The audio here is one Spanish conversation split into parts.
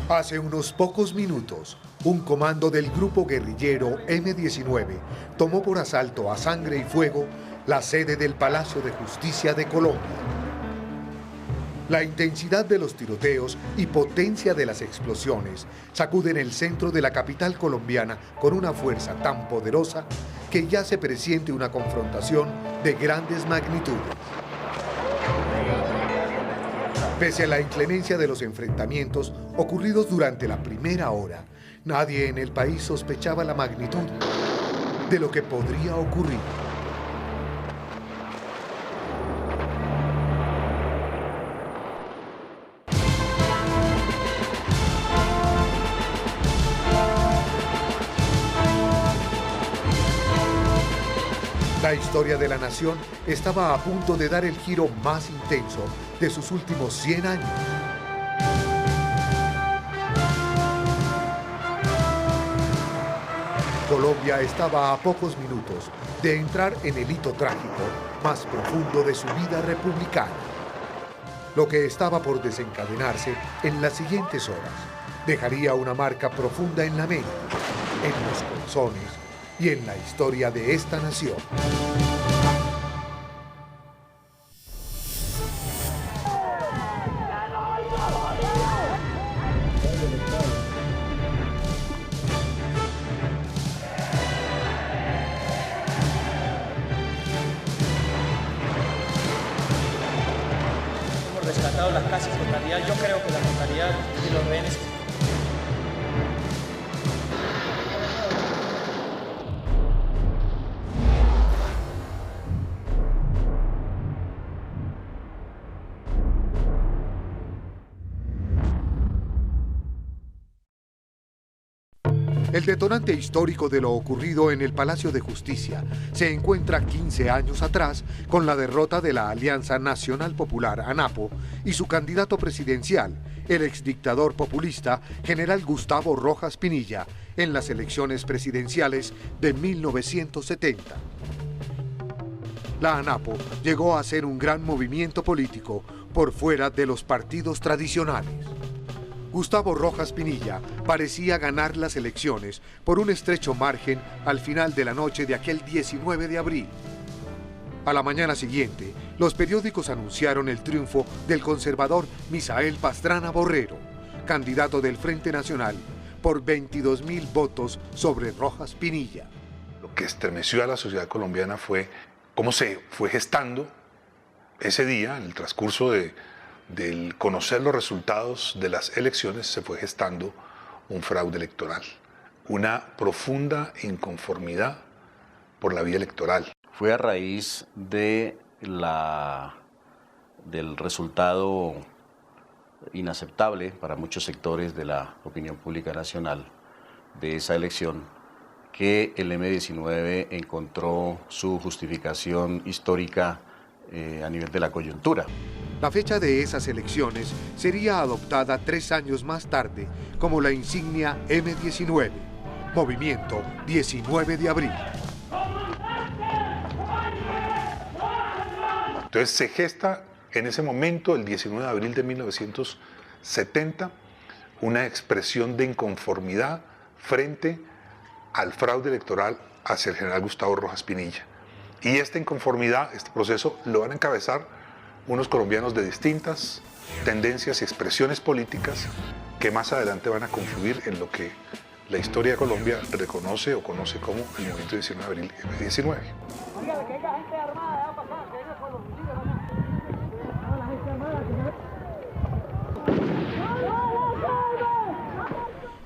Hace unos pocos minutos, un comando del grupo guerrillero M-19 tomó por asalto a sangre y fuego la sede del Palacio de Justicia de Colombia. La intensidad de los tiroteos y potencia de las explosiones sacuden el centro de la capital colombiana con una fuerza tan poderosa que ya se presiente una confrontación de grandes magnitudes. Pese a la inclemencia de los enfrentamientos ocurridos durante la primera hora, nadie en el país sospechaba la magnitud de lo que podría ocurrir. La historia de la nación estaba a punto de dar el giro más intenso de sus últimos 100 años. Colombia estaba a pocos minutos de entrar en el hito trágico más profundo de su vida republicana. Lo que estaba por desencadenarse en las siguientes horas dejaría una marca profunda en la mente, en los corazones y en la historia de esta nación. Hemos rescatado las casas totalidad, yo creo que la totalidad de los rehenes. El detonante histórico de lo ocurrido en el Palacio de Justicia se encuentra 15 años atrás con la derrota de la Alianza Nacional Popular, ANAPO, y su candidato presidencial, el exdictador populista General Gustavo Rojas Pinilla, en las elecciones presidenciales de 1970. La ANAPO llegó a ser un gran movimiento político por fuera de los partidos tradicionales. Gustavo Rojas Pinilla parecía ganar las elecciones por un estrecho margen al final de la noche de aquel 19 de abril. A la mañana siguiente, los periódicos anunciaron el triunfo del conservador Misael Pastrana Borrero, candidato del Frente Nacional, por 22.000 votos sobre Rojas Pinilla. Lo que estremeció a la sociedad colombiana fue cómo se fue gestando ese día, en el transcurso del conocer los resultados de las elecciones, se fue gestando un fraude electoral, una profunda inconformidad por la vía electoral. Fue a raíz del resultado inaceptable para muchos sectores de la opinión pública nacional de esa elección que el M-19 encontró su justificación histórica a nivel de la coyuntura. La fecha de esas elecciones sería adoptada 3 años más tarde como la insignia M-19, Movimiento 19 de Abril. Entonces se gesta en ese momento, el 19 de abril de 1970, una expresión de inconformidad frente al fraude electoral hacia el general Gustavo Rojas Pinilla. Y esta inconformidad, este proceso, lo van a encabezar unos colombianos de distintas tendencias y expresiones políticas que más adelante van a confluir en lo que la historia de Colombia reconoce o conoce como el movimiento 19 de abril M-19.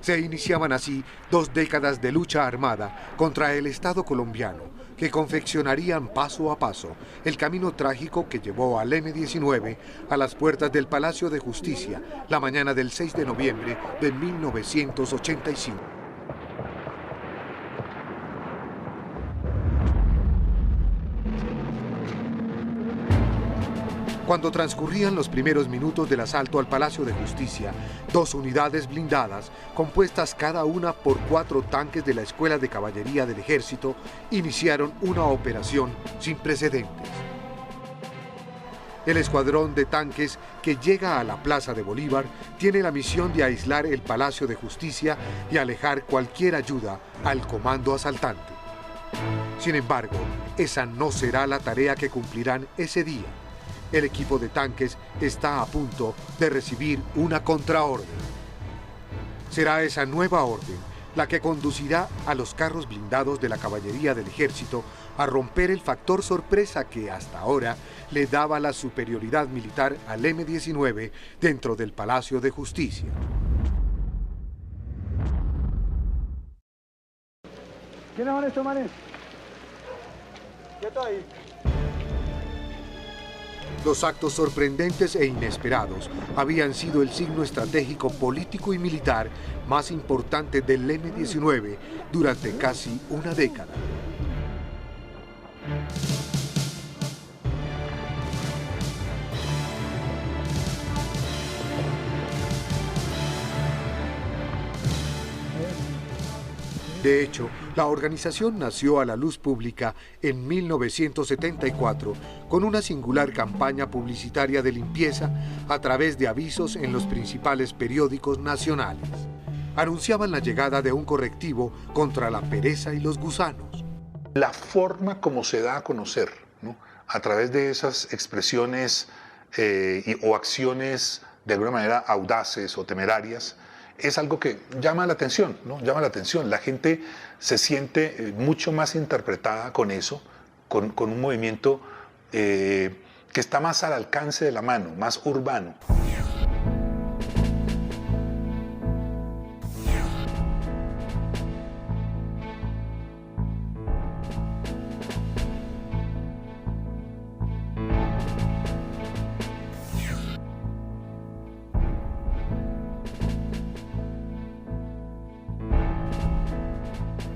Se iniciaban así 2 décadas de lucha armada contra el Estado colombiano, que confeccionarían paso a paso el camino trágico que llevó al M-19 a las puertas del Palacio de Justicia la mañana del 6 de noviembre de 1985. Cuando transcurrían los primeros minutos del asalto al Palacio de Justicia, 2 unidades blindadas, compuestas cada una por 4 tanques de la Escuela de Caballería del Ejército, iniciaron una operación sin precedentes. El escuadrón de tanques que llega a la Plaza de Bolívar tiene la misión de aislar el Palacio de Justicia y alejar cualquier ayuda al comando asaltante. Sin embargo, esa no será la tarea que cumplirán ese día. El equipo de tanques está a punto de recibir una contraorden. Será esa nueva orden la que conducirá a los carros blindados de la caballería del ejército a romper el factor sorpresa que hasta ahora le daba la superioridad militar al M-19 dentro del Palacio de Justicia. ¿Quiénes son estos manes? ¿Quieto ahí? Los actos sorprendentes e inesperados habían sido el signo estratégico político y militar más importante del M-19 durante casi una década. De hecho, la organización nació a la luz pública en 1974 con una singular campaña publicitaria de limpieza a través de avisos en los principales periódicos nacionales. Anunciaban la llegada de un correctivo contra la pereza y los gusanos. La forma como se da a conocer, ¿no?, a través de esas expresiones o acciones de alguna manera audaces o temerarias, es algo que llama la atención, ¿no? Llama la atención. La gente se siente mucho más interpretada con eso, con un movimiento que está más al alcance de la mano, más urbano.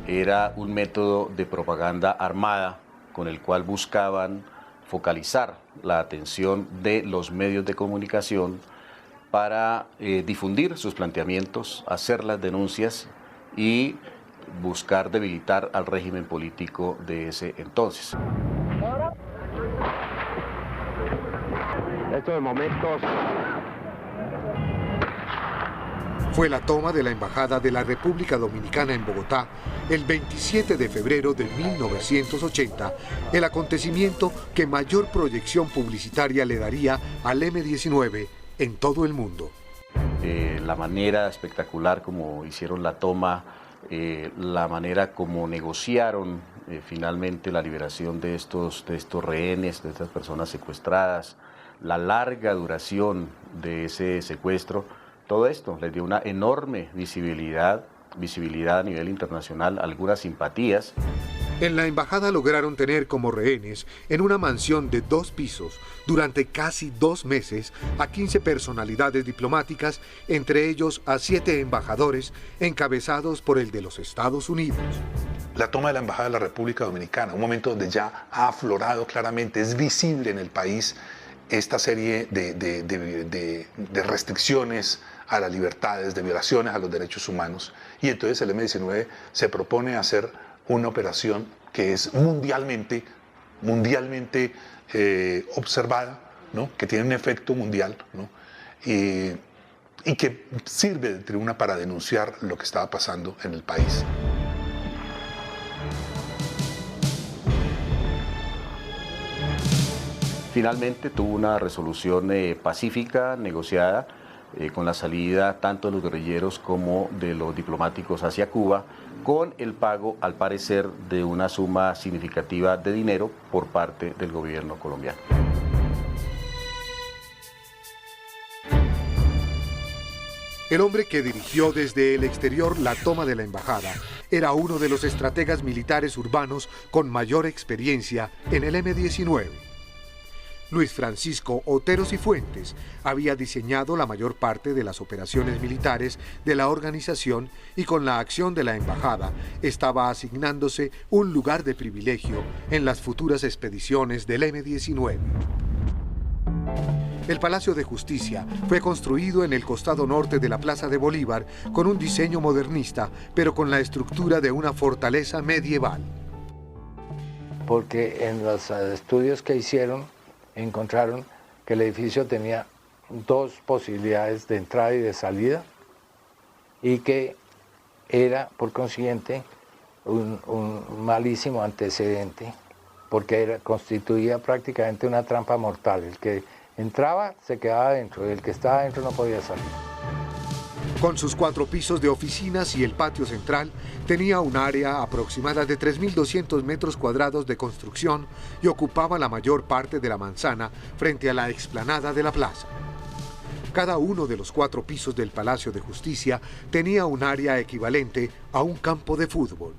Era un método de propaganda armada con el cual buscaban focalizar la atención de los medios de comunicación para difundir sus planteamientos, hacer las denuncias y buscar debilitar al régimen político de ese entonces. Estos momentos. Fue la toma de la Embajada de la República Dominicana en Bogotá el 27 de febrero de 1980, el acontecimiento que mayor proyección publicitaria le daría al M-19 en todo el mundo. La manera espectacular como hicieron la toma, la manera como negociaron finalmente la liberación de estos rehenes, de estas personas secuestradas, la larga duración de ese secuestro, todo esto les dio una enorme visibilidad a nivel internacional, algunas simpatías. En la embajada lograron tener como rehenes en una mansión de 2 pisos durante casi 2 meses a 15 personalidades diplomáticas, entre ellos a 7 embajadores encabezados por el de los Estados Unidos. La toma de la Embajada de la República Dominicana, un momento donde ya ha aflorado claramente, es visible en el país esta serie de restricciones a las libertades, de violaciones a los derechos humanos. Y entonces el M-19 se propone hacer una operación que es mundialmente observada, ¿no?, que tiene un efecto mundial, ¿no?, y que sirve de tribuna para denunciar lo que estaba pasando en el país. Finalmente tuvo una resolución pacífica, negociada, con la salida tanto de los guerrilleros como de los diplomáticos hacia Cuba, con el pago, al parecer, de una suma significativa de dinero por parte del gobierno colombiano. El hombre que dirigió desde el exterior la toma de la embajada era uno de los estrategas militares urbanos con mayor experiencia en el M-19. Luis Francisco Otero Cifuentes había diseñado la mayor parte de las operaciones militares de la organización y con la acción de la embajada estaba asignándose un lugar de privilegio en las futuras expediciones del M-19. El Palacio de Justicia fue construido en el costado norte de la Plaza de Bolívar con un diseño modernista, pero con la estructura de una fortaleza medieval. Porque en los estudios que hicieron encontraron que el edificio tenía dos posibilidades de entrada y de salida y que era, por consiguiente, un malísimo antecedente, porque constituía prácticamente una trampa mortal. El que entraba se quedaba adentro y el que estaba adentro no podía salir. Con sus 4 pisos de oficinas y el patio central, tenía un área aproximada de 3.200 metros cuadrados de construcción y ocupaba la mayor parte de la manzana frente a la explanada de la plaza. Cada uno de los 4 pisos del Palacio de Justicia tenía un área equivalente a un campo de fútbol.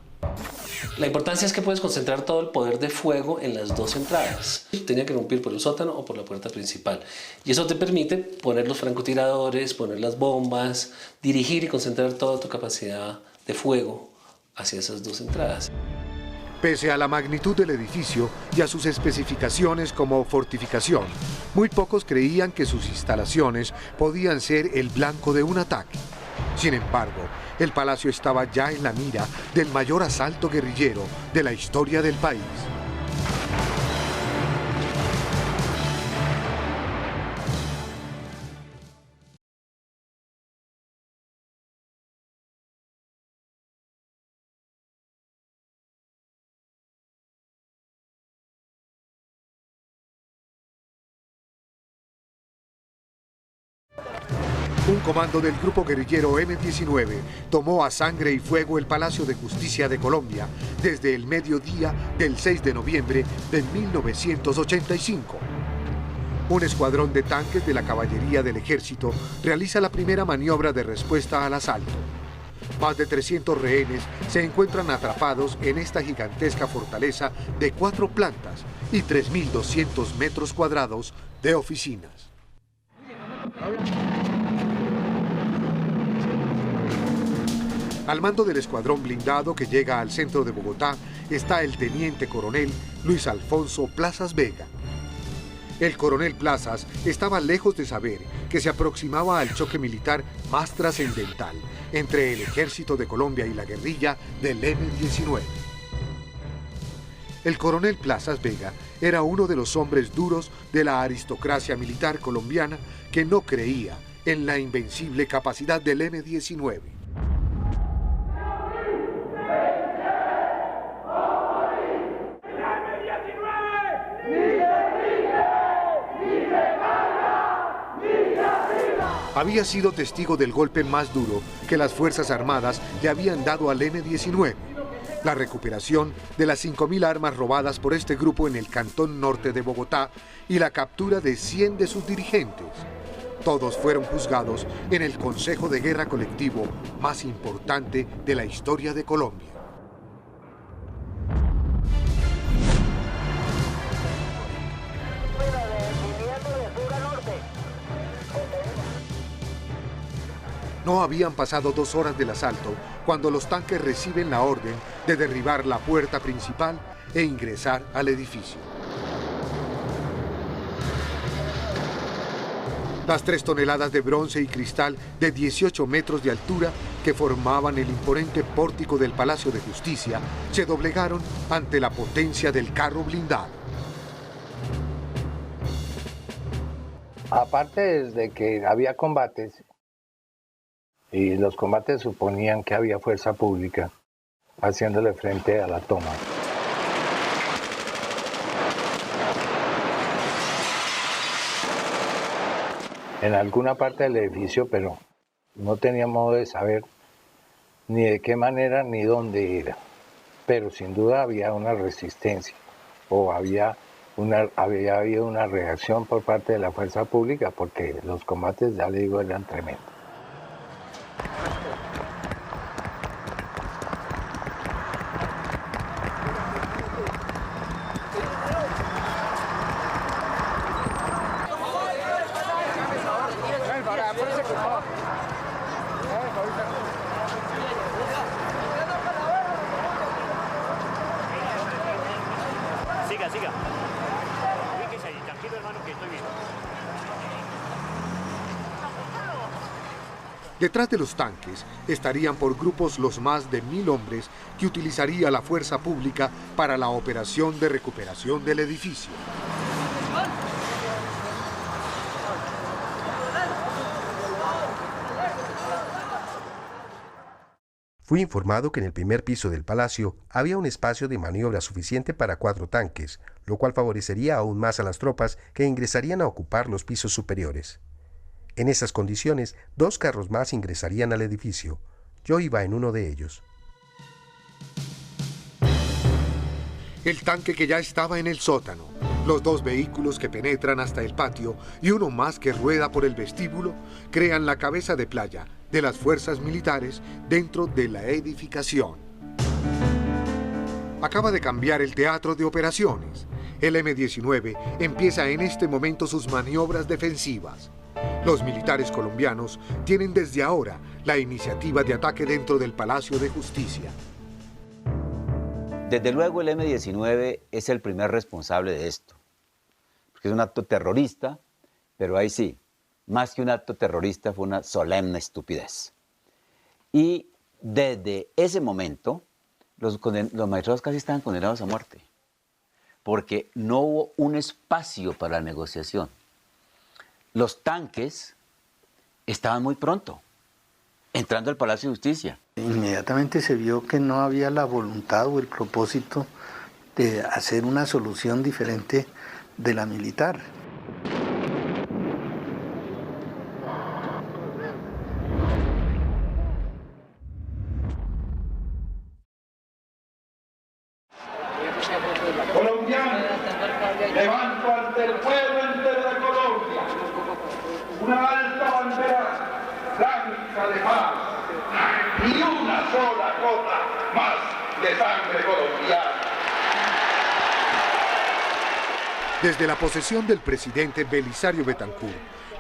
La importancia es que puedes concentrar todo el poder de fuego en las 2 entradas. Tenía que romper por el sótano o por la puerta principal. Y eso te permite poner los francotiradores, poner las bombas, dirigir y concentrar toda tu capacidad de fuego hacia esas 2 entradas. Pese a la magnitud del edificio y a sus especificaciones como fortificación, muy pocos creían que sus instalaciones podían ser el blanco de un ataque. Sin embargo, el palacio estaba ya en la mira del mayor asalto guerrillero de la historia del país. Un comando del grupo guerrillero M-19 tomó a sangre y fuego el Palacio de Justicia de Colombia desde el mediodía del 6 de noviembre de 1985. Un escuadrón de tanques de la caballería del ejército realiza la primera maniobra de respuesta al asalto. Más de 300 rehenes se encuentran atrapados en esta gigantesca fortaleza de 4 plantas y 3.200 metros cuadrados de oficinas. Al mando del escuadrón blindado que llega al centro de Bogotá está el teniente coronel Luis Alfonso Plazas Vega. El coronel Plazas estaba lejos de saber que se aproximaba al choque militar más trascendental entre el ejército de Colombia y la guerrilla del M-19. El coronel Plazas Vega era uno de los hombres duros de la aristocracia militar colombiana que no creía en la invencible capacidad del M-19. Había sido testigo del golpe más duro que las Fuerzas Armadas le habían dado al M-19, la recuperación de las 5.000 armas robadas por este grupo en el cantón norte de Bogotá y la captura de 100 de sus dirigentes. Todos fueron juzgados en el Consejo de Guerra Colectivo más importante de la historia de Colombia. No habían pasado 2 horas del asalto cuando los tanques reciben la orden de derribar la puerta principal e ingresar al edificio. Las 3 toneladas de bronce y cristal de 18 metros de altura que formaban el imponente pórtico del Palacio de Justicia se doblegaron ante la potencia del carro blindado. Aparte de que había combates, y los combates suponían que había fuerza pública haciéndole frente a la toma. En alguna parte del edificio, pero no tenía modo de saber ni de qué manera ni dónde era. Pero sin duda había una resistencia o había habido una reacción por parte de la fuerza pública, porque los combates, ya le digo, eran tremendos. Siga. Ubíquese ahí, tranquilo hermano, que estoy bien. Detrás de los tanques estarían por grupos los más de 1.000 hombres que utilizaría la fuerza pública para la operación de recuperación del edificio. Fui informado que en el primer piso del palacio había un espacio de maniobra suficiente para 4 tanques, lo cual favorecería aún más a las tropas que ingresarían a ocupar los pisos superiores. En esas condiciones, 2 carros más ingresarían al edificio. Yo iba en uno de ellos. El tanque que ya estaba en el sótano, los 2 vehículos que penetran hasta el patio y uno más que rueda por el vestíbulo, crean la cabeza de playa de las fuerzas militares dentro de la edificación. Acaba de cambiar el teatro de operaciones. El M-19 empieza en este momento sus maniobras defensivas. Los militares colombianos tienen desde ahora la iniciativa de ataque dentro del Palacio de Justicia. Desde luego el M-19 es el primer responsable de esto, porque es un acto terrorista, pero ahí sí, más que un acto terrorista fue una solemne estupidez. Y desde ese momento los magistrados casi estaban condenados a muerte, porque no hubo un espacio para la negociación. Los tanques estaban muy pronto entrando al Palacio de Justicia. Inmediatamente se vio que no había la voluntad o el propósito de hacer una solución diferente de la militar. Colombiano, levanto ante el pueblo entero de Colombia una alta bandera blanca de paz y una sola gota más de sangre colombiana. Desde la posesión del presidente Belisario Betancur,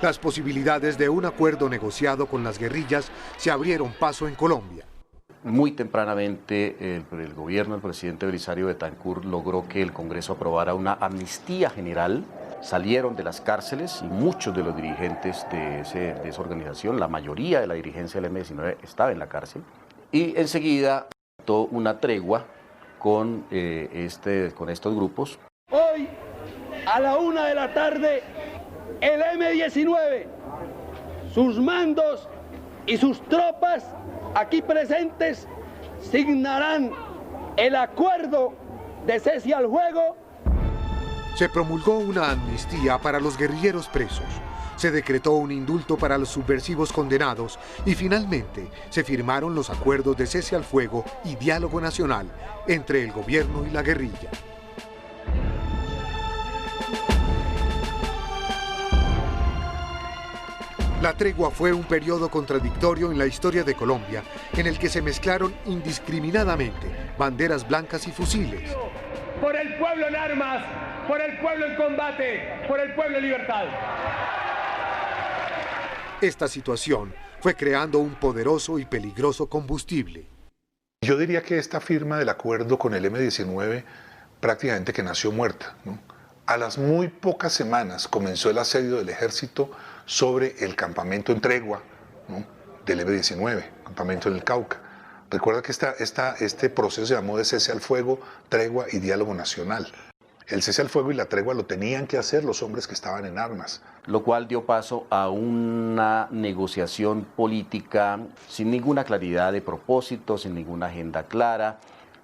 las posibilidades de un acuerdo negociado con las guerrillas se abrieron paso en Colombia. Muy tempranamente el gobierno del presidente Belisario Betancur logró que el Congreso aprobara una amnistía general. Salieron de las cárceles y muchos de los dirigentes de esa organización, la mayoría de la dirigencia del M-19 estaba en la cárcel. Y enseguida tuvo una tregua con estos grupos. Hoy, a la 1 de la tarde, el M-19, sus mandos y sus tropas aquí presentes signarán el acuerdo de cese al fuego. Se promulgó una amnistía para los guerrilleros presos, se decretó un indulto para los subversivos condenados y finalmente se firmaron los acuerdos de cese al fuego y diálogo nacional entre el gobierno y la guerrilla. La tregua fue un periodo contradictorio en la historia de Colombia, en el que se mezclaron indiscriminadamente banderas blancas y fusiles. Por el pueblo en armas, por el pueblo en combate, por el pueblo en libertad. Esta situación fue creando un poderoso y peligroso combustible. Yo diría que esta firma del acuerdo con el M-19 prácticamente que nació muerta, ¿no? A las muy pocas semanas comenzó el asedio del ejército sobre el campamento en tregua, ¿no?, del M-19, campamento en el Cauca. Recuerda que este proceso se llamó de cese al fuego, tregua y diálogo nacional. El cese al fuego y la tregua lo tenían que hacer los hombres que estaban en armas. Lo cual dio paso a una negociación política sin ninguna claridad de propósito, sin ninguna agenda clara,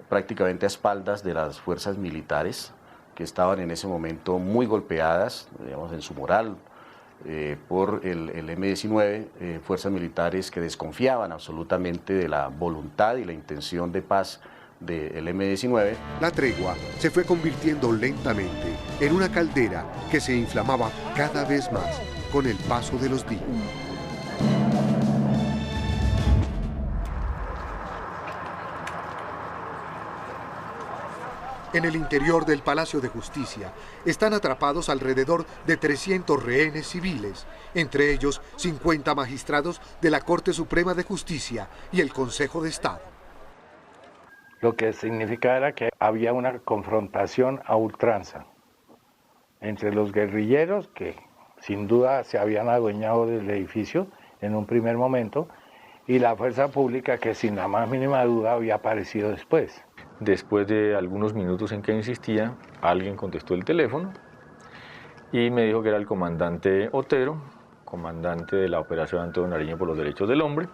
prácticamente a espaldas de las fuerzas militares que estaban en ese momento muy golpeadas, digamos, en su moral, por el M-19, fuerzas militares que desconfiaban absolutamente de la voluntad y la intención de paz del M-19. La tregua se fue convirtiendo lentamente en una caldera que se inflamaba cada vez más con el paso de los días. En el interior del Palacio de Justicia están atrapados alrededor de 300 rehenes civiles, entre ellos 50 magistrados de la Corte Suprema de Justicia y el Consejo de Estado. Lo que significaba era que había una confrontación a ultranza entre los guerrilleros, que sin duda se habían adueñado del edificio en un primer momento, y la fuerza pública, que sin la más mínima duda había aparecido después. Después de algunos minutos en que insistía, alguien contestó el teléfono y me dijo que era el comandante Otero, comandante de la Operación Antonio Nariño por los Derechos del Hombre,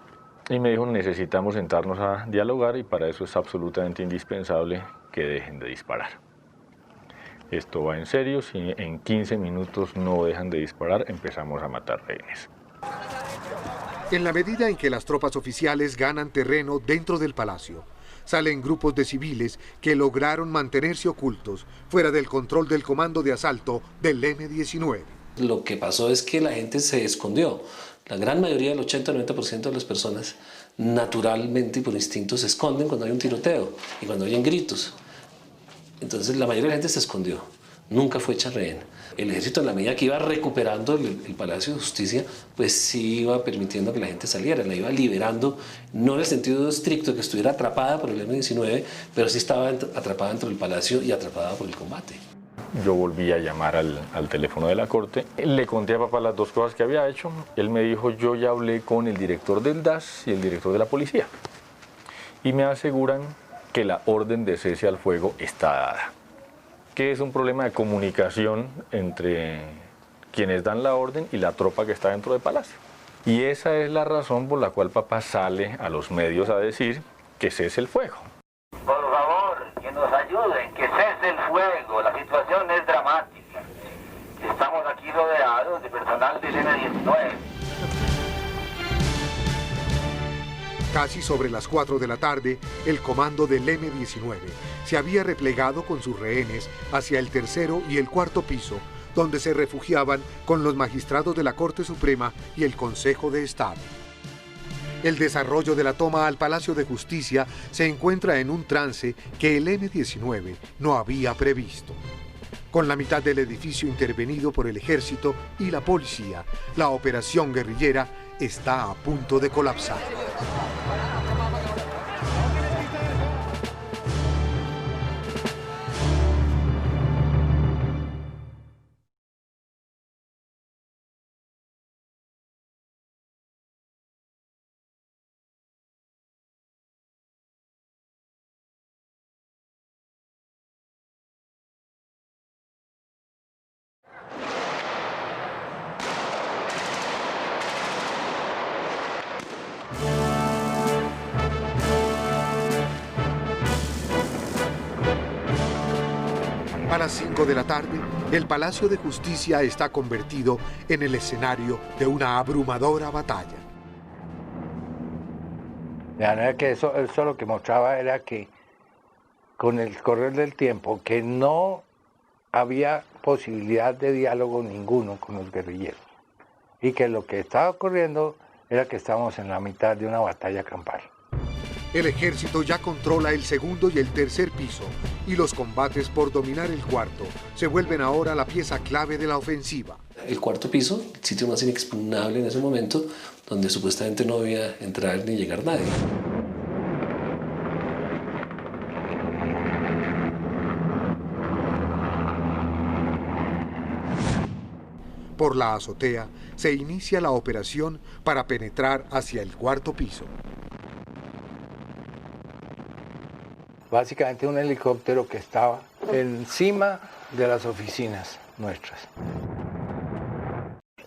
Y me dijo, necesitamos sentarnos a dialogar y para eso es absolutamente indispensable que dejen de disparar. Esto va en serio, si en 15 minutos no dejan de disparar, empezamos a matar rehenes. En la medida en que las tropas oficiales ganan terreno dentro del palacio, salen grupos de civiles que lograron mantenerse ocultos fuera del control del comando de asalto del M-19. Lo que pasó es que la gente se escondió. La gran mayoría, el 80-90% de las personas, naturalmente y por instinto se esconden cuando hay un tiroteo y cuando oyen gritos. Entonces la mayoría de la gente se escondió, nunca fue hecha rehén. El ejército, en la medida que iba recuperando el Palacio de Justicia, pues sí iba permitiendo que la gente saliera, la iba liberando, no en el sentido estricto que estuviera atrapada por el M-19, pero sí estaba atrapada dentro del palacio y atrapada por el combate. Yo volví a llamar al teléfono de la corte, le conté a papá las dos cosas que había hecho, él me dijo, yo ya hablé con el director del DAS y el director de la policía, y me aseguran que la orden de cese al fuego está dada, que es un problema de comunicación entre quienes dan la orden y la tropa que está dentro del palacio. Y esa es la razón por la cual papá sale a los medios a decir que cese el fuego. Por favor, que nos ayuden, que cese el fuego, la situación es dramática. Estamos aquí rodeados de personal del M-19. Casi sobre las 4 de la tarde, el comando del M-19 se había replegado con sus rehenes hacia el tercero y el cuarto piso, donde se refugiaban con los magistrados de la Corte Suprema y el Consejo de Estado. El desarrollo de la toma al Palacio de Justicia se encuentra en un trance que el M-19 no había previsto. Con la mitad del edificio intervenido por el ejército y la policía, la operación guerrillera está a punto de colapsar. A las 5 de la tarde, el Palacio de Justicia está convertido en el escenario de una abrumadora batalla. De manera que eso lo que mostraba era que con el correr del tiempo, que no había posibilidad de diálogo ninguno con los guerrilleros. Y que lo que estaba ocurriendo era que estábamos en la mitad de una batalla campal. El ejército ya controla el segundo y el tercer piso, y los combates por dominar el cuarto se vuelven ahora la pieza clave de la ofensiva. El cuarto piso, el sitio más inexpugnable en ese momento, donde supuestamente no debía entrar ni llegar nadie. Por la azotea se inicia la operación para penetrar hacia el cuarto piso. Básicamente un helicóptero que estaba encima de las oficinas nuestras.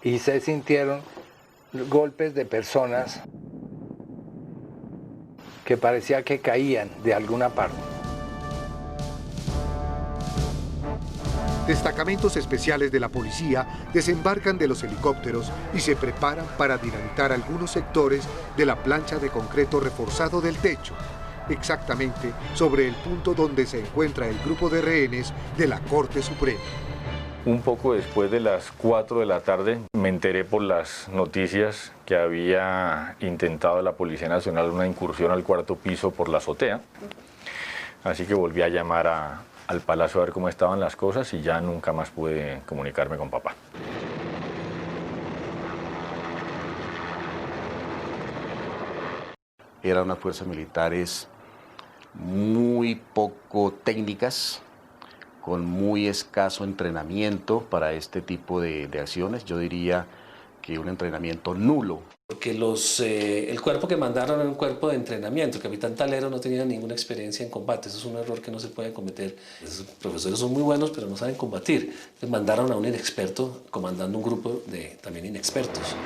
Y se sintieron golpes de personas que parecía que caían de alguna parte. Destacamentos especiales de la policía desembarcan de los helicópteros y se preparan para dinamitar algunos sectores de la plancha de concreto reforzado del techo, exactamente sobre el punto donde se encuentra el grupo de rehenes de la Corte Suprema. Un poco después de las 4 de la tarde me enteré por las noticias que había intentado la Policía Nacional una incursión al cuarto piso por la azotea. Así que volví a llamar al Palacio a ver cómo estaban las cosas y ya nunca más pude comunicarme con papá. Eran unas fuerzas militares muy poco técnicas, con muy escaso entrenamiento para este tipo de acciones. Yo diría que un entrenamiento nulo. Porque el cuerpo que mandaron era un cuerpo de entrenamiento. El capitán Talero no tenía ninguna experiencia en combate. Eso es un error que no se puede cometer. Esos profesores son muy buenos, pero no saben combatir. Entonces mandaron a un inexperto comandando un grupo de también inexpertos.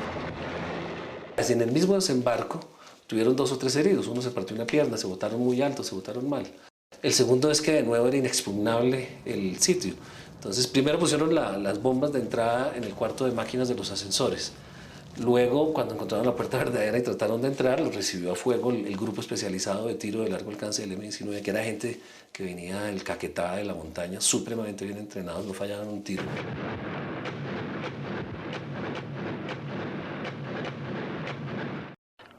En el mismo desembarco, tuvieron 2 o 3 heridos, uno se partió una pierna, se botaron muy alto, se botaron mal. El segundo es que de nuevo era inexpugnable el sitio. Entonces primero pusieron las bombas de entrada en el cuarto de máquinas de los ascensores. Luego, cuando encontraron la puerta verdadera y trataron de entrar, los recibió a fuego el grupo especializado de tiro de largo alcance del M-19, que era gente que venía del Caquetá, de la montaña, supremamente bien entrenados, no fallaban un tiro.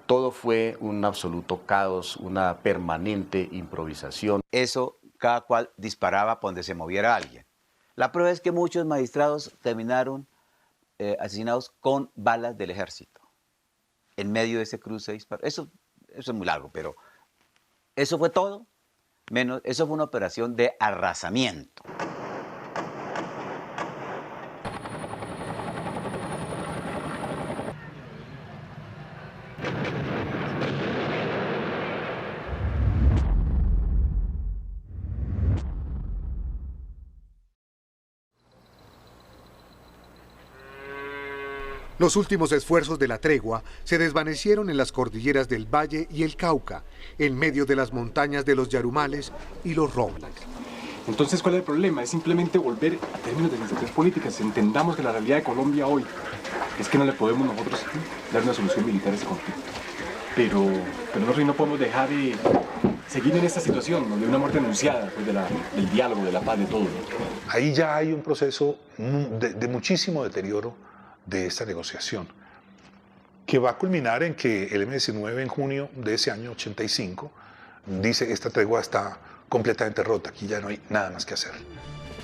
Todo fue un absoluto caos, una permanente improvisación. Eso, cada cual disparaba por donde se moviera alguien. La prueba es que muchos magistrados terminaron asesinados con balas del ejército, en medio de ese cruce de disparos. Eso es muy largo, pero eso fue todo, menos, eso fue una operación de arrasamiento. Los últimos esfuerzos de la tregua se desvanecieron en las cordilleras del Valle y el Cauca, en medio de las montañas de los Yarumales y los Robles. Entonces, ¿cuál es el problema? Es simplemente volver a términos de sensaciones políticas. Entendamos que la realidad de Colombia hoy es que no le podemos nosotros dar una solución militar a ese conflicto. Pero nosotros no podemos dejar de seguir en esta situación, de una muerte anunciada, pues, del diálogo, de la paz, de todo, ¿no? Ahí ya hay un proceso de muchísimo deterioro de esta negociación, que va a culminar en que el M-19 en junio de ese año 85 dice: esta tregua está completamente rota, aquí ya no hay nada más que hacer.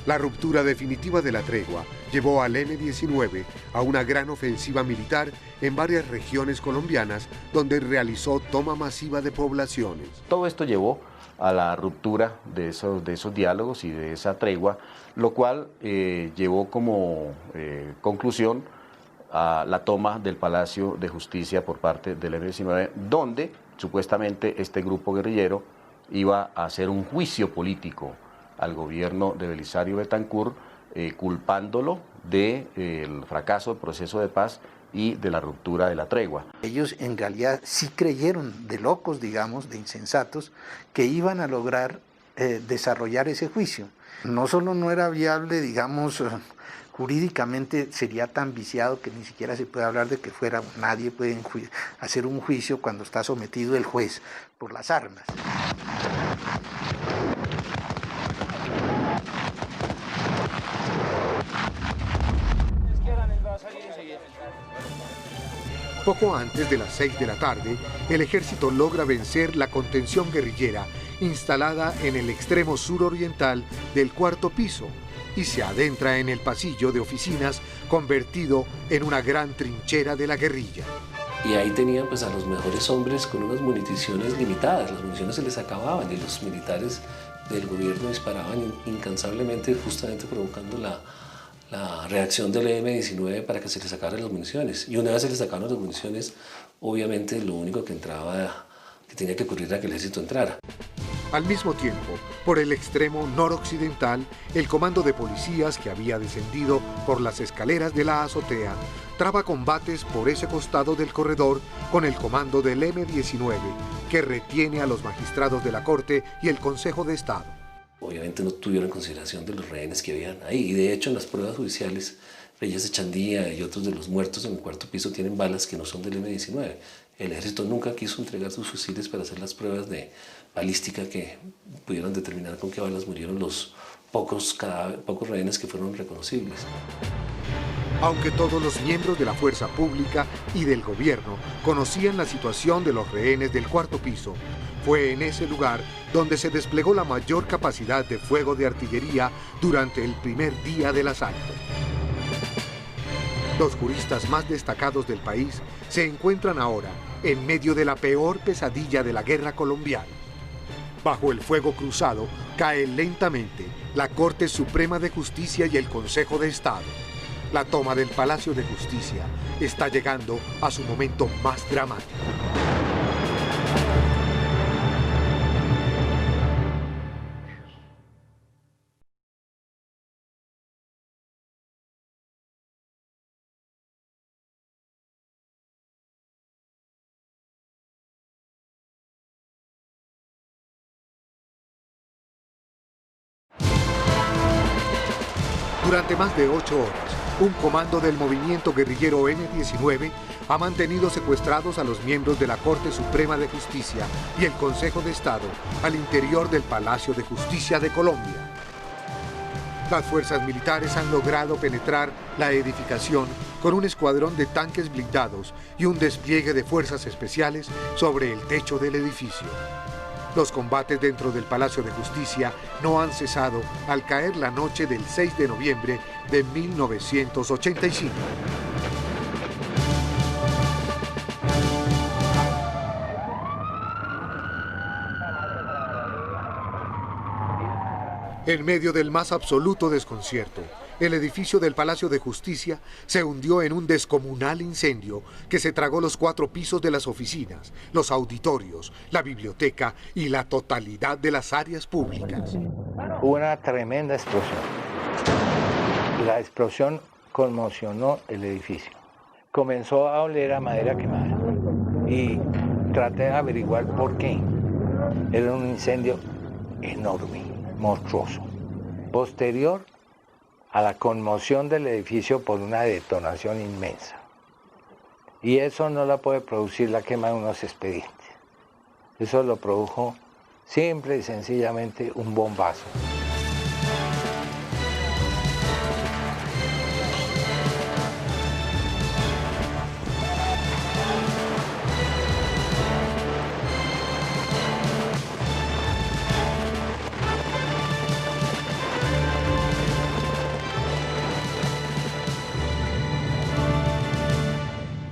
La ruptura definitiva de la tregua llevó al M-19 a una gran ofensiva militar en varias regiones colombianas, donde realizó toma masiva de poblaciones. Todo esto llevó a la ruptura de esos diálogos y de esa tregua, lo cual llevó como conclusión a la toma del Palacio de Justicia por parte del M-19, donde supuestamente este grupo guerrillero iba a hacer un juicio político al gobierno de Belisario Betancur, culpándolo del fracaso del proceso de paz y de la ruptura de la tregua. Ellos en realidad sí creyeron, de locos, digamos, de insensatos, que iban a lograr desarrollar ese juicio. No solo no era viable, digamos, jurídicamente sería tan viciado que ni siquiera se puede hablar de que nadie puede hacer un juicio cuando está sometido el juez por las armas. Poco antes de las 6 de la tarde, el ejército logra vencer la contención guerrillera instalada en el extremo suroriental del cuarto piso y se adentra en el pasillo de oficinas convertido en una gran trinchera de la guerrilla. Y ahí tenían pues a los mejores hombres con unas municiones limitadas, las municiones se les acababan y los militares del gobierno disparaban incansablemente, justamente provocando la reacción del M-19 para que se les sacaran las municiones. Y una vez se les sacaron las municiones, obviamente lo único que tenía que ocurrir era que el ejército entrara. Al mismo tiempo, por el extremo noroccidental, el comando de policías que había descendido por las escaleras de la azotea traba combates por ese costado del corredor con el comando del M-19, que retiene a los magistrados de la Corte y el Consejo de Estado. Obviamente no tuvieron consideración de los rehenes que habían ahí, y de hecho en las pruebas judiciales, Reyes de Chandía y otros de los muertos en el cuarto piso tienen balas que no son del M-19. El ejército nunca quiso entregar sus fusiles para hacer las pruebas de balística que pudieron determinar con qué balas murieron los pocos rehenes que fueron reconocibles. Aunque todos los miembros de la fuerza pública y del gobierno conocían la situación de los rehenes del cuarto piso, fue en ese lugar donde se desplegó la mayor capacidad de fuego de artillería durante el primer día del asalto. Los juristas más destacados del país se encuentran ahora en medio de la peor pesadilla de la guerra colombiana. Bajo el fuego cruzado cae lentamente la Corte Suprema de Justicia y el Consejo de Estado. La toma del Palacio de Justicia está llegando a su momento más dramático. Durante más de 8 horas, un comando del movimiento guerrillero M-19 ha mantenido secuestrados a los miembros de la Corte Suprema de Justicia y el Consejo de Estado al interior del Palacio de Justicia de Colombia. Las fuerzas militares han logrado penetrar la edificación con un escuadrón de tanques blindados y un despliegue de fuerzas especiales sobre el techo del edificio. Los combates dentro del Palacio de Justicia no han cesado al caer la noche del 6 de noviembre de 1985. En medio del más absoluto desconcierto, el edificio del Palacio de Justicia se hundió en un descomunal incendio que se tragó los 4 pisos de las oficinas, los auditorios, la biblioteca y la totalidad de las áreas públicas. Hubo una tremenda explosión. La explosión conmocionó el edificio. Comenzó a oler a madera quemada y traté de averiguar por qué. Era un incendio enorme, monstruoso. Posterior a la conmoción del edificio por una detonación inmensa. Y eso no la puede producir la quema de unos expedientes. Eso lo produjo simple y sencillamente un bombazo.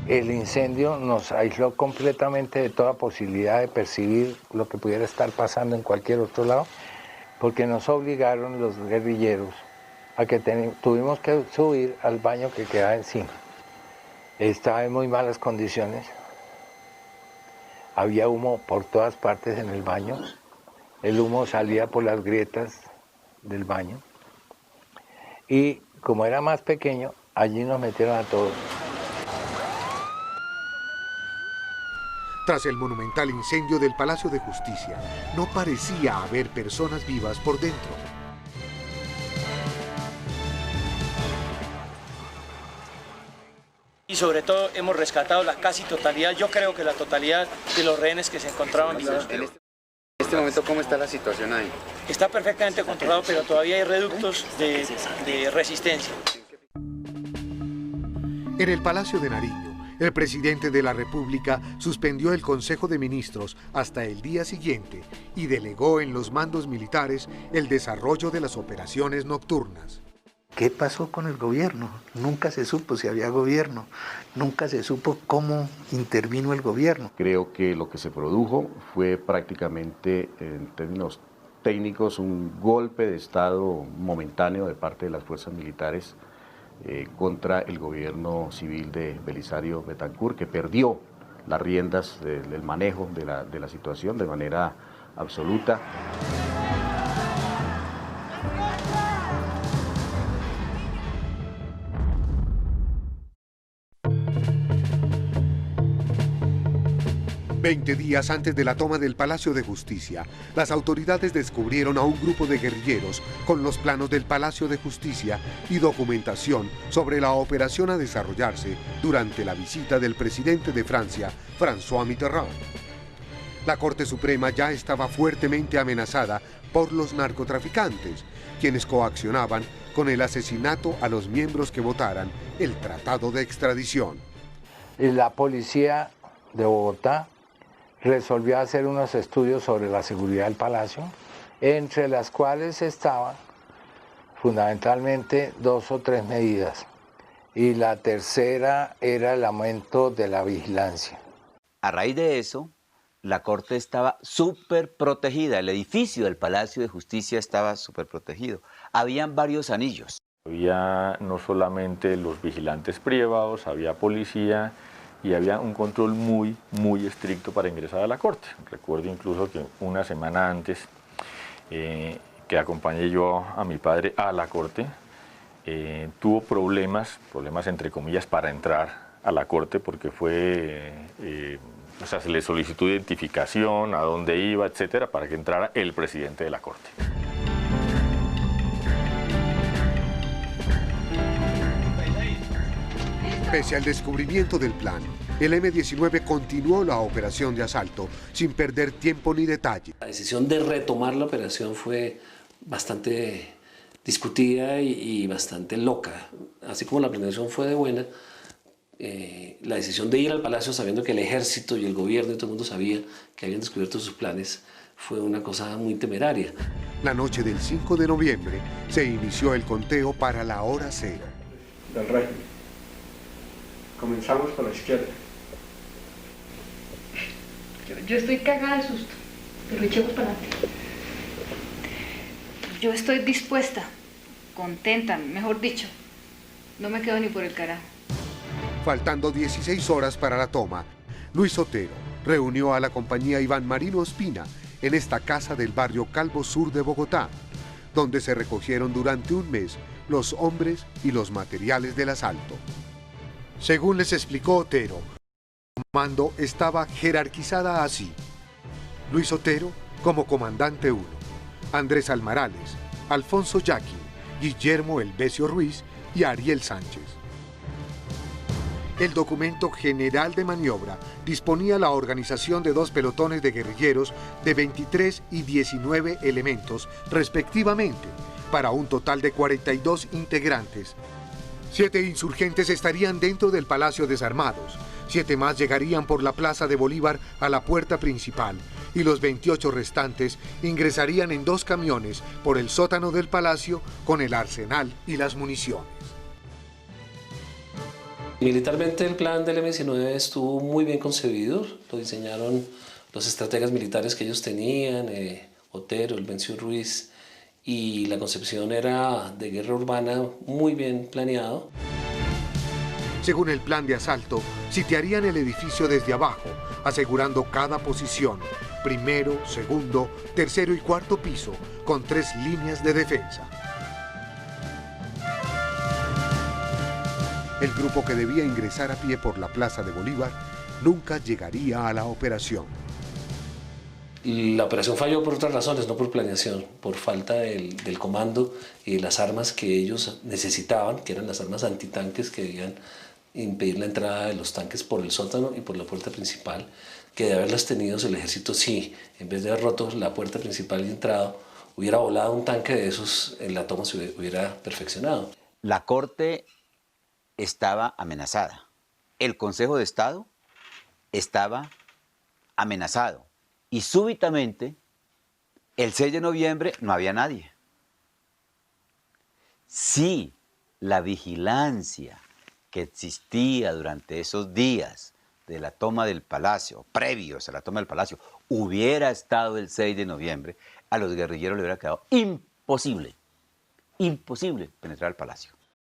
El incendio nos aisló completamente de toda posibilidad de percibir lo que pudiera estar pasando en cualquier otro lado, porque nos obligaron los guerrilleros a que tuvimos que subir al baño que quedaba encima. Estaba en muy malas condiciones, había humo por todas partes en el baño, el humo salía por las grietas del baño y como era más pequeño, allí nos metieron a todos. Tras el monumental incendio del Palacio de Justicia, no parecía haber personas vivas por dentro. Y sobre todo hemos rescatado la casi totalidad, yo creo que la totalidad de los rehenes que se encontraban vivos. En este momento, ¿cómo está la situación ahí? Está perfectamente controlado, pero todavía hay reductos de resistencia. En el Palacio de Nariño, el presidente de la República suspendió el Consejo de Ministros hasta el día siguiente y delegó en los mandos militares el desarrollo de las operaciones nocturnas. ¿Qué pasó con el gobierno? Nunca se supo si había gobierno, nunca se supo cómo intervino el gobierno. Creo que lo que se produjo fue prácticamente, en términos técnicos, un golpe de Estado momentáneo de parte de las fuerzas militares contra el gobierno civil de Belisario Betancur, que perdió las riendas del manejo de la situación de manera absoluta. Veinte días antes de la toma del Palacio de Justicia, las autoridades descubrieron a un grupo de guerrilleros con los planos del Palacio de Justicia y documentación sobre la operación a desarrollarse durante la visita del presidente de Francia, François Mitterrand. La Corte Suprema ya estaba fuertemente amenazada por los narcotraficantes, quienes coaccionaban con el asesinato a los miembros que votaran el Tratado de Extradición. La policía de Bogotá resolvió hacer unos estudios sobre la seguridad del palacio, entre las cuales estaban fundamentalmente 2 o 3 medidas, y la tercera era el aumento de la vigilancia. A raíz de eso, la Corte estaba súper protegida, el edificio del Palacio de Justicia estaba súper protegido. Habían varios anillos. Había no solamente los vigilantes privados, había policía, y había un control muy estricto para ingresar a la Corte. Recuerdo incluso que una semana antes que acompañé yo a mi padre a la Corte, tuvo problemas entre comillas para entrar a la Corte porque se le solicitó identificación, a dónde iba, etcétera, para que entrara el presidente de la Corte. Pese al descubrimiento del plan, el M-19 continuó la operación de asalto sin perder tiempo ni detalle. La decisión de retomar la operación fue bastante discutida y bastante loca. Así como la planeación fue de buena, la decisión de ir al Palacio sabiendo que el ejército y el gobierno y todo el mundo sabía que habían descubierto sus planes fue una cosa muy temeraria. La noche del 5 de noviembre se inició el conteo para la hora cero. Del régimen. Comenzamos por la izquierda. Yo estoy cagada de susto, pero echemos para adelante. Yo estoy dispuesta, contenta, mejor dicho. No me quedo ni por el carajo. Faltando 16 horas para la toma, Luis Otero reunió a la compañía Iván Marino Espina en esta casa del barrio Calvo Sur de Bogotá, donde se recogieron durante un mes los hombres y los materiales del asalto. Según les explicó Otero, el comando estaba jerarquizada así: Luis Otero como comandante 1, Andrés Almarales, Alfonso Yaqui, Guillermo Elvesio Ruiz y Ariel Sánchez. El documento general de maniobra disponía la organización de 2 pelotones de guerrilleros de 23 y 19 elementos respectivamente, para un total de 42 integrantes. 7 insurgentes estarían dentro del palacio desarmados, 7 más llegarían por la Plaza de Bolívar a la puerta principal y los 28 restantes ingresarían en 2 camiones por el sótano del palacio con el arsenal y las municiones. Militarmente el plan del M-19 estuvo muy bien concebido, lo diseñaron los estrategas militares que ellos tenían, Otero, Elvesio Ruiz, y la concepción era de guerra urbana muy bien planeado. Según el plan de asalto, sitiarían el edificio desde abajo, asegurando cada posición, primero, segundo, tercero y cuarto piso, con 3 líneas de defensa. El grupo que debía ingresar a pie por la Plaza de Bolívar nunca llegaría a la operación. La operación falló por otras razones, no por planeación, por falta del comando y de las armas que ellos necesitaban, que eran las armas antitanques que debían impedir la entrada de los tanques por el sótano y por la puerta principal, que de haberlas tenido el ejército sí, en vez de haber roto la puerta principal y entrado, hubiera volado un tanque de esos, en la toma se hubiera perfeccionado. La Corte estaba amenazada. El Consejo de Estado estaba amenazado. Y súbitamente, el 6 de noviembre, no había nadie. Si la vigilancia que existía durante esos días de la toma del palacio, previos a la toma del palacio, hubiera estado el 6 de noviembre, a los guerrilleros les hubiera quedado imposible penetrar al palacio.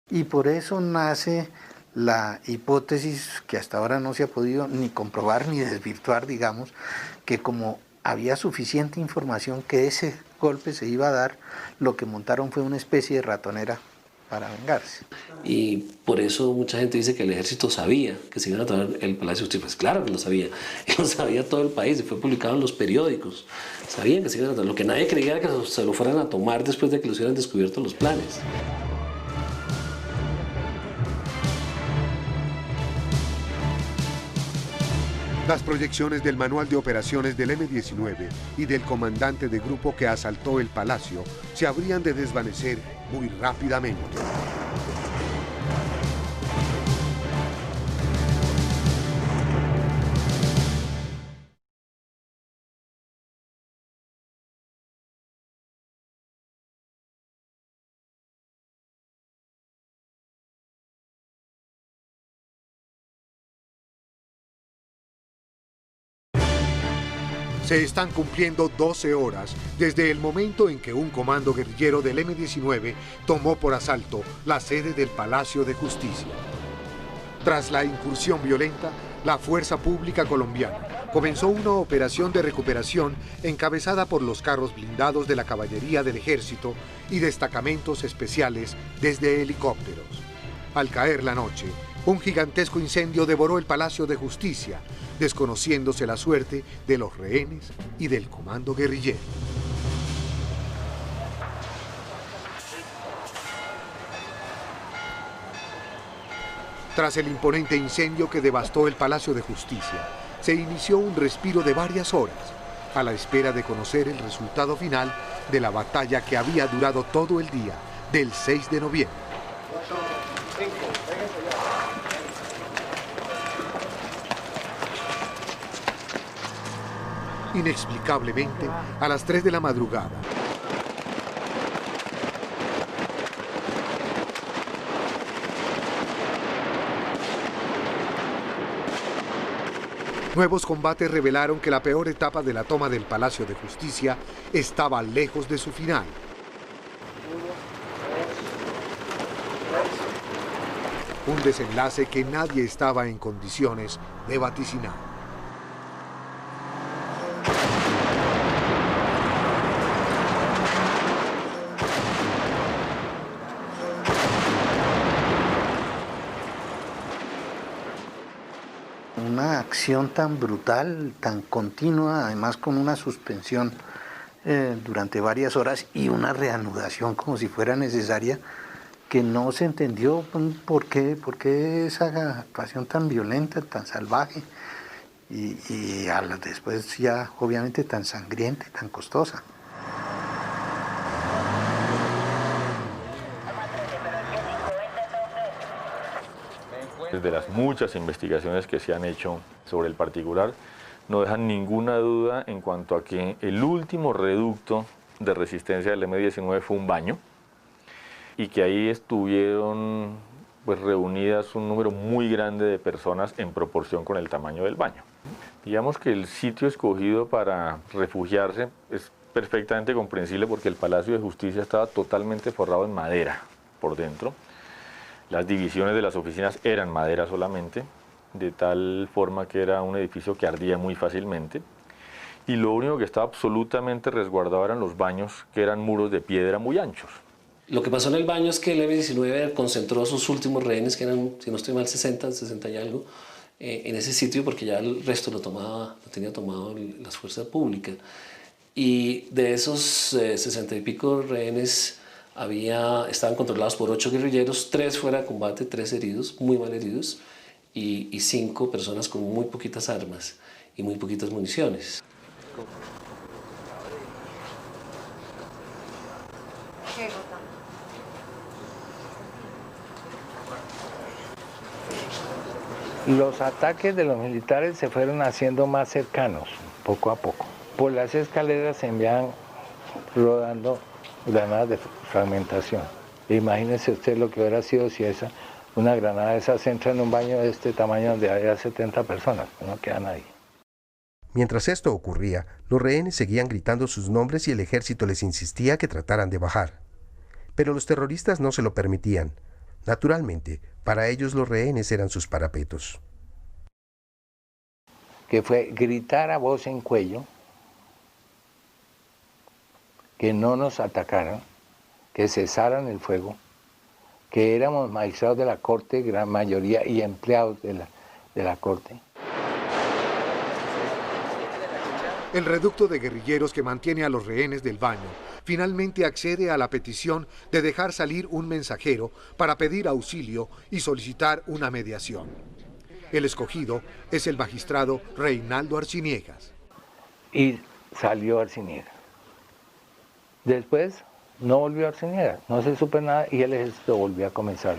Y por eso nace la hipótesis que hasta ahora no se ha podido ni comprobar ni desvirtuar, digamos, que como había suficiente información que ese golpe se iba a dar, lo que montaron fue una especie de ratonera para vengarse. Y por eso mucha gente dice que el ejército sabía que se iban a tomar el Palacio de Justicia. Pues claro que lo sabía, lo sabía todo el país, y fue publicado en los periódicos. Sabían que se iban a tomar, lo que nadie creía era que se lo fueran a tomar después de que los hubieran descubierto los planes. Las proyecciones del manual de operaciones del M-19 y del comandante de grupo que asaltó el palacio se habrían de desvanecer muy rápidamente. Se están cumpliendo 12 horas desde el momento en que un comando guerrillero del M-19 tomó por asalto la sede del Palacio de Justicia. Tras la incursión violenta, la Fuerza Pública Colombiana comenzó una operación de recuperación encabezada por los carros blindados de la caballería del ejército y destacamentos especiales desde helicópteros. Al caer la noche, un gigantesco incendio devoró el Palacio de Justicia, desconociéndose la suerte de los rehenes y del comando guerrillero. Tras el imponente incendio que devastó el Palacio de Justicia, se inició un respiro de varias horas, a la espera de conocer el resultado final de la batalla que había durado todo el día del 6 de noviembre. Inexplicablemente, a las 3 de la madrugada, nuevos combates revelaron que la peor etapa de la toma del Palacio de Justicia estaba lejos de su final. Un desenlace que nadie estaba en condiciones de vaticinar. Una acción tan brutal, tan continua, además con una suspensión durante varias horas y una reanudación como si fuera necesaria, que no se entendió por qué esa actuación tan violenta, tan salvaje y después ya obviamente tan sangrienta y tan costosa. Desde las muchas investigaciones que se han hecho sobre el particular, no dejan ninguna duda en cuanto a que el último reducto de resistencia del M-19 fue un baño y que ahí estuvieron reunidas un número muy grande de personas en proporción con el tamaño del baño. Digamos que el sitio escogido para refugiarse es perfectamente comprensible porque el Palacio de Justicia estaba totalmente forrado en madera por dentro. Las divisiones de las oficinas eran madera solamente, de tal forma que era un edificio que ardía muy fácilmente. Y lo único que estaba absolutamente resguardado eran los baños, que eran muros de piedra muy anchos. Lo que pasó en el baño es que el M-19 concentró sus últimos rehenes, que eran, si no estoy mal, 60 y algo, en ese sitio, porque ya el resto lo tenía tomado las fuerzas públicas. Y de esos 60 y pico rehenes, estaban controlados por 8 guerrilleros, 3 fuera de combate, 3 heridos, muy mal heridos, y 5 personas con muy poquitas armas y muy poquitas municiones. Los ataques de los militares se fueron haciendo más cercanos, poco a poco. Por las escaleras se enviaban rodando granadas de fragmentación. Imagínese usted lo que hubiera sido si una granada de esas entra en un baño de este tamaño donde había 70 personas, no queda nadie. Mientras esto ocurría, los rehenes seguían gritando sus nombres y el ejército les insistía que trataran de bajar. Pero los terroristas no se lo permitían. Naturalmente, para ellos los rehenes eran sus parapetos. Que fue gritar a voz en cuello que no nos atacaran, que cesaran el fuego, que éramos magistrados de la corte, gran mayoría, y empleados de la corte. El reducto de guerrilleros que mantiene a los rehenes del baño finalmente accede a la petición de dejar salir un mensajero para pedir auxilio y solicitar una mediación. El escogido es el magistrado Reinaldo Arciniegas. Y salió Arciniegas. Después no volvió Arciniegas, no se supo nada y el ejército volvió a comenzar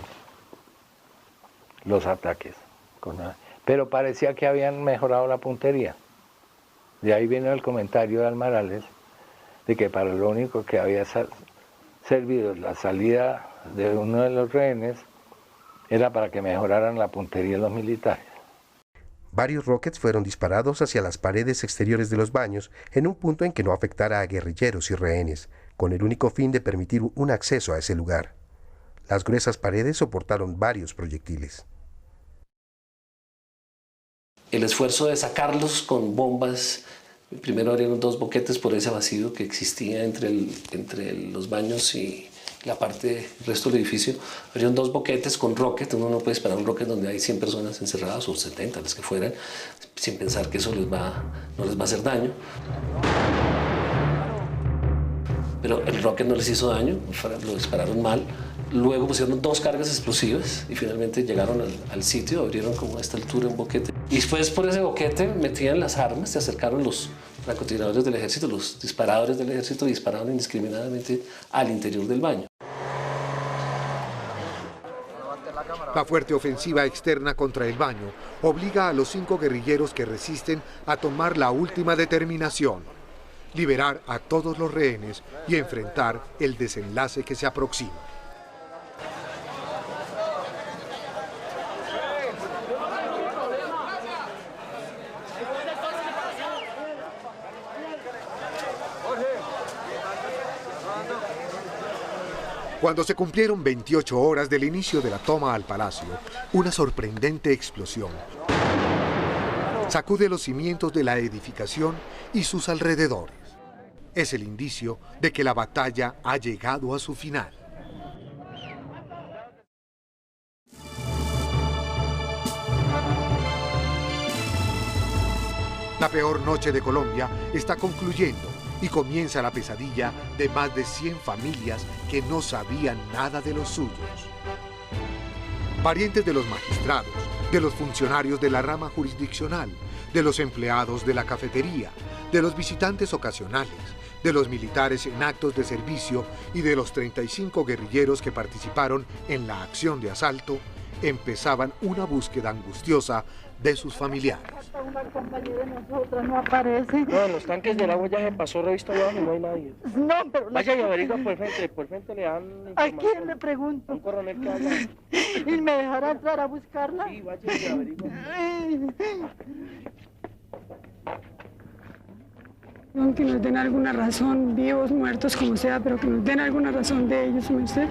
los ataques. Pero parecía que habían mejorado la puntería. De ahí viene el comentario de Almarales de que para lo único que había servido la salida de uno de los rehenes era para que mejoraran la puntería de los militares. Varios rockets fueron disparados hacia las paredes exteriores de los baños en un punto en que no afectara a guerrilleros y rehenes, con el único fin de permitir un acceso a ese lugar. Las gruesas paredes soportaron varios proyectiles. El esfuerzo de sacarlos con bombas, primero abrieron 2 boquetes por ese vacío que existía entre los baños y la parte, el resto del edificio. Abrieron 2 boquetes con rocket. Uno no puede disparar un rocket donde hay 100 personas encerradas o 70, las que fueran, sin pensar que eso no les va a hacer daño. pero el rocket no les hizo daño, lo dispararon mal. Luego pusieron 2 cargas explosivas y finalmente llegaron al sitio, abrieron como a esta altura un boquete. Y después por ese boquete metían las armas, se acercaron los francotiradores del ejército, los disparadores del ejército dispararon indiscriminadamente al interior del baño. La fuerte ofensiva externa contra el baño obliga a los 5 guerrilleros que resisten a tomar la última determinación: liberar a todos los rehenes y enfrentar el desenlace que se aproxima. Cuando se cumplieron 28 horas del inicio de la toma al palacio, una sorprendente explosión sacude los cimientos de la edificación y sus alrededores. Es el indicio de que la batalla ha llegado a su final. La peor noche de Colombia está concluyendo y comienza la pesadilla de más de 100 familias que no sabían nada de los suyos. Parientes de los magistrados, de los funcionarios de la rama jurisdiccional, de los empleados de la cafetería, de los visitantes ocasionales, de los militares en actos de servicio y de los 35 guerrilleros que participaron en la acción de asalto, empezaban una búsqueda angustiosa de sus familiares. Una compañera de nosotras no aparece. No, en los tanques del agua ya se pasó revista abajo y no hay nadie. No, pero... Vaya y averigua por frente le dan información. ¿A quién le pregunto? Un coronel que habla. ¿Y me dejará entrar a buscarla? Sí, vaya y averigua. Que nos den alguna razón, vivos, muertos, como sea, pero que nos den alguna razón de ellos, su merced.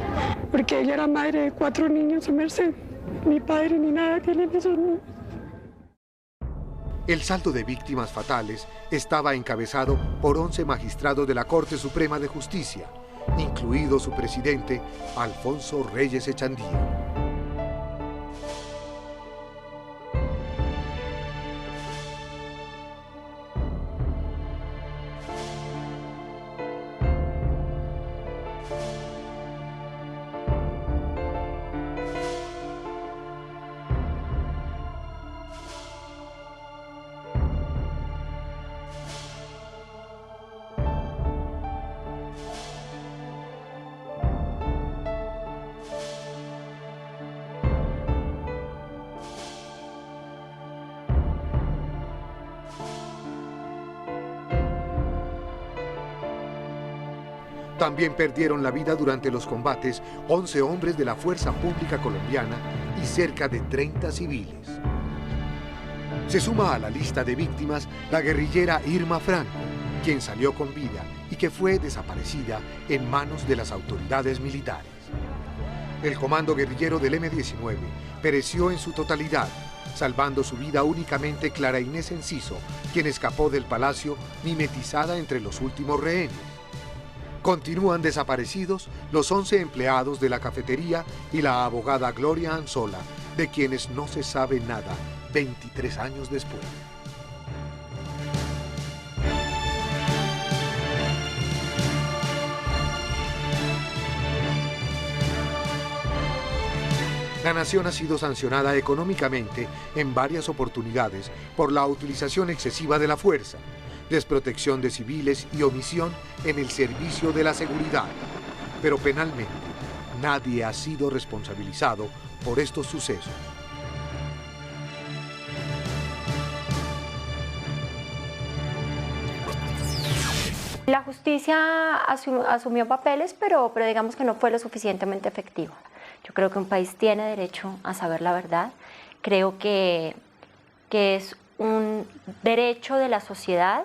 Porque ella era madre de 4 niños, su merced. Ni padre ni nada tienen esos niños. El saldo de víctimas fatales estaba encabezado por 11 magistrados de la Corte Suprema de Justicia, incluido su presidente, Alfonso Reyes Echandía. También perdieron la vida durante los combates 11 hombres de la Fuerza Pública Colombiana y cerca de 30 civiles. Se suma a la lista de víctimas la guerrillera Irma Franco, quien salió con vida y que fue desaparecida en manos de las autoridades militares. El comando guerrillero del M-19 pereció en su totalidad, salvando su vida únicamente Clara Inés Enciso, quien escapó del palacio mimetizada entre los últimos rehenes. Continúan desaparecidos los 11 empleados de la cafetería y la abogada Gloria Anzola, de quienes no se sabe nada 23 años después. La nación ha sido sancionada económicamente en varias oportunidades por la utilización excesiva de la fuerza, desprotección de civiles y omisión en el servicio de la seguridad. Pero penalmente, nadie ha sido responsabilizado por estos sucesos. La justicia asumió papeles, pero digamos que no fue lo suficientemente efectivo. Yo creo que un país tiene derecho a saber la verdad. Creo que es un derecho de la sociedad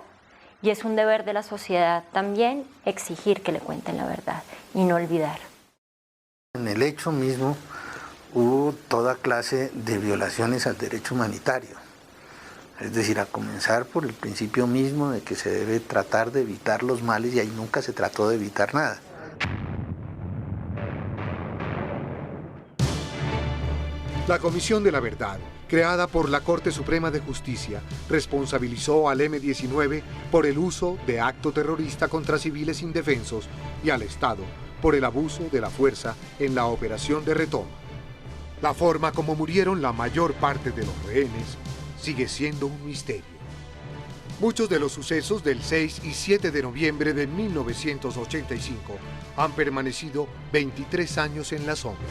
y es un deber de la sociedad también exigir que le cuenten la verdad y no olvidar. En el hecho mismo hubo toda clase de violaciones al derecho humanitario. Es decir, a comenzar por el principio mismo de que se debe tratar de evitar los males y ahí nunca se trató de evitar nada. La Comisión de la Verdad creada por la Corte Suprema de Justicia, responsabilizó al M-19 por el uso de acto terrorista contra civiles indefensos y al Estado por el abuso de la fuerza en la operación de retoma. La forma como murieron la mayor parte de los rehenes sigue siendo un misterio. Muchos de los sucesos del 6 y 7 de noviembre de 1985 han permanecido 23 años en la sombra.